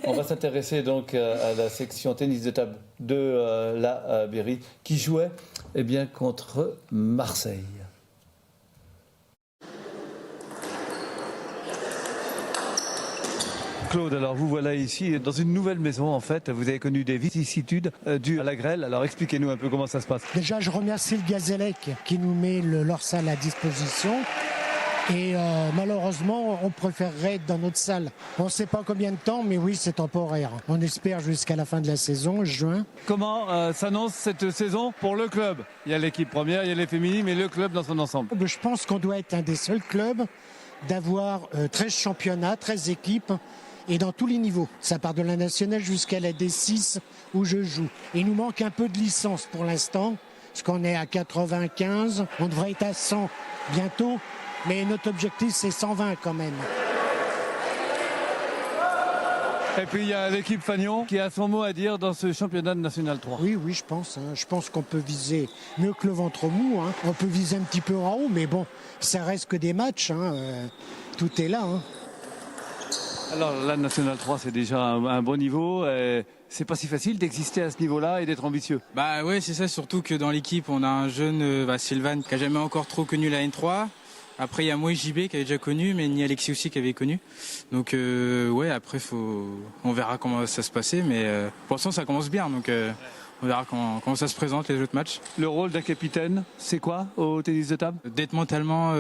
On va s'intéresser donc à la section tennis de table de la Berry qui jouait contre Marseille. Claude, alors vous voilà ici dans une nouvelle maison en fait. Vous avez connu des vicissitudes dues à la grêle. Alors expliquez-nous un peu comment ça se passe. Déjà, je remercie le Gazélec qui nous met leur salle à disposition. Et malheureusement, on préférerait être dans notre salle. On ne sait pas combien de temps, mais oui, c'est temporaire. On espère jusqu'à la fin de la saison, juin. Comment s'annonce cette saison pour le club? Il y a l'équipe première, il y a les féminines, mais le club dans son ensemble. Je pense qu'on doit être un des seuls clubs d'avoir 13 championnats, 13 équipes, et dans tous les niveaux. Ça part de la nationale jusqu'à la D6 où je joue. Il nous manque un peu de licence pour l'instant, parce qu'on est à 95. On devrait être à 100 bientôt. Mais notre objectif, c'est 120 quand même. Et puis il y a l'équipe Fagnon qui a son mot à dire dans ce championnat de National 3. Oui, je pense. Je pense qu'on peut viser mieux que le ventre mou. On peut viser un petit peu en haut, mais bon, ça reste que des matchs. Tout est là. Alors la National 3, c'est déjà un bon niveau. C'est pas si facile d'exister à ce niveau-là et d'être ambitieux. Bah ouais, c'est ça. Surtout que dans l'équipe, on a un jeune Sylvain qui a jamais encore trop connu la N3. Après, il y a moi et JB qui avait déjà connu, mais ni Alexis aussi qui avait connu. Donc, ouais, après, on verra comment ça se passait. Mais pour l'instant, ça commence bien. Donc, on verra comment ça se présente, les autres matchs. Le rôle d'un capitaine, c'est quoi au tennis de table? D'être mentalement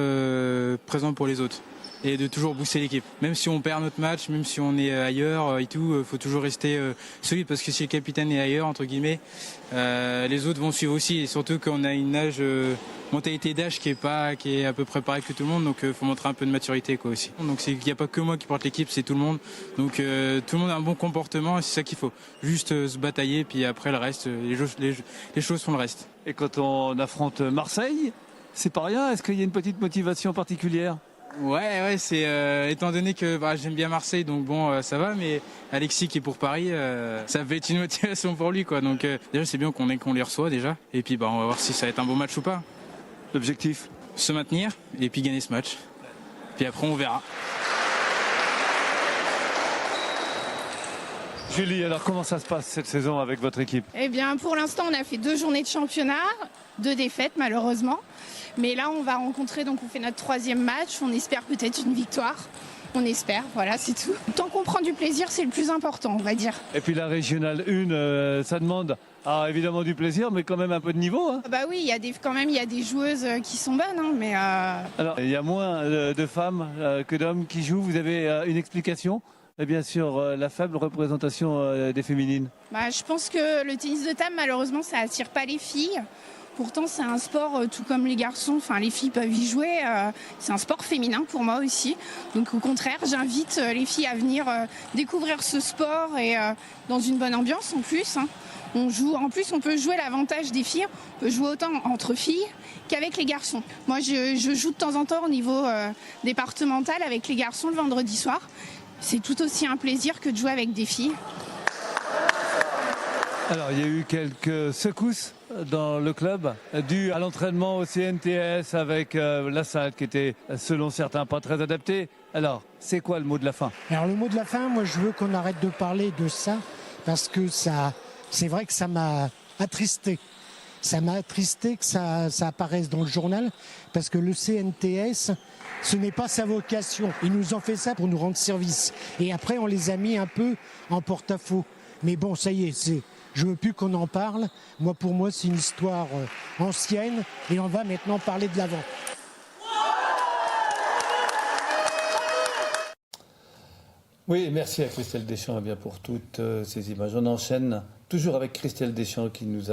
présent pour les autres. Et de toujours booster l'équipe. Même si on perd notre match, même si on est ailleurs et tout, faut toujours rester solide parce que si le capitaine est ailleurs, entre guillemets, les autres vont suivre aussi. Et surtout qu'on a une mentalité d'âge qui est à peu près pareille que tout le monde, donc faut montrer un peu de maturité quoi aussi. Donc il n'y a pas que moi qui porte l'équipe, c'est tout le monde. Donc tout le monde a un bon comportement et c'est ça qu'il faut. Juste se batailler, puis après le reste, les choses font le reste. Et quand on affronte Marseille, c'est pas rien. Est-ce qu'il y a une petite motivation particulière? Ouais, c'est étant donné que j'aime bien Marseille, donc bon, ça va, mais Alexis qui est pour Paris, ça va être une motivation pour lui, quoi. Donc déjà, c'est bien qu'on les reçoit déjà, et puis on va voir si ça va être un bon match ou pas. L'objectif? Se maintenir et puis gagner ce match. Puis après, on verra. Julie, alors comment ça se passe cette saison avec votre équipe? Eh bien, pour l'instant, on a fait 2 journées de championnat, 2 défaites malheureusement. Mais là, on va rencontrer, donc on fait notre 3e match. On espère peut-être une victoire. On espère, voilà, c'est tout. Tant qu'on prend du plaisir, c'est le plus important, on va dire. Et puis la régionale 1, ça demande évidemment du plaisir, mais quand même un peu de niveau. Bah oui, il y a des joueuses qui sont bonnes, mais... Alors, il y a moins de femmes que d'hommes qui jouent. Vous avez une explication? Et bien sûr, la faible représentation des féminines. Je pense que le tennis de table, malheureusement, ça attire pas les filles. Pourtant, c'est un sport tout comme les garçons. Enfin, les filles peuvent y jouer. C'est un sport féminin pour moi aussi. Donc, au contraire, j'invite les filles à venir découvrir ce sport et dans une bonne ambiance en plus. En plus, on peut jouer l'avantage des filles. On peut jouer autant entre filles qu'avec les garçons. Moi, je joue de temps en temps au niveau départemental avec les garçons le vendredi soir. C'est tout aussi un plaisir que de jouer avec des filles. Alors, il y a eu quelques secousses dans le club dues à l'entraînement au CNTS avec la salle qui était, selon certains, pas très adaptée. Alors, c'est quoi le mot de la fin? Alors, le mot de la fin, moi, je veux qu'on arrête de parler de ça parce que c'est vrai que ça m'a attristé. Ça m'a attristé que ça apparaisse dans le journal parce que le CNTS, ce n'est pas sa vocation. Ils nous ont fait ça pour nous rendre service. Et après, on les a mis un peu en porte-à-faux. Mais bon, ça y est, je ne veux plus qu'on en parle. Pour moi, c'est une histoire ancienne et on va maintenant parler de l'avant. Oui, merci à Christelle Deschamps pour toutes ces images. On enchaîne toujours avec Christelle Deschamps qui nous a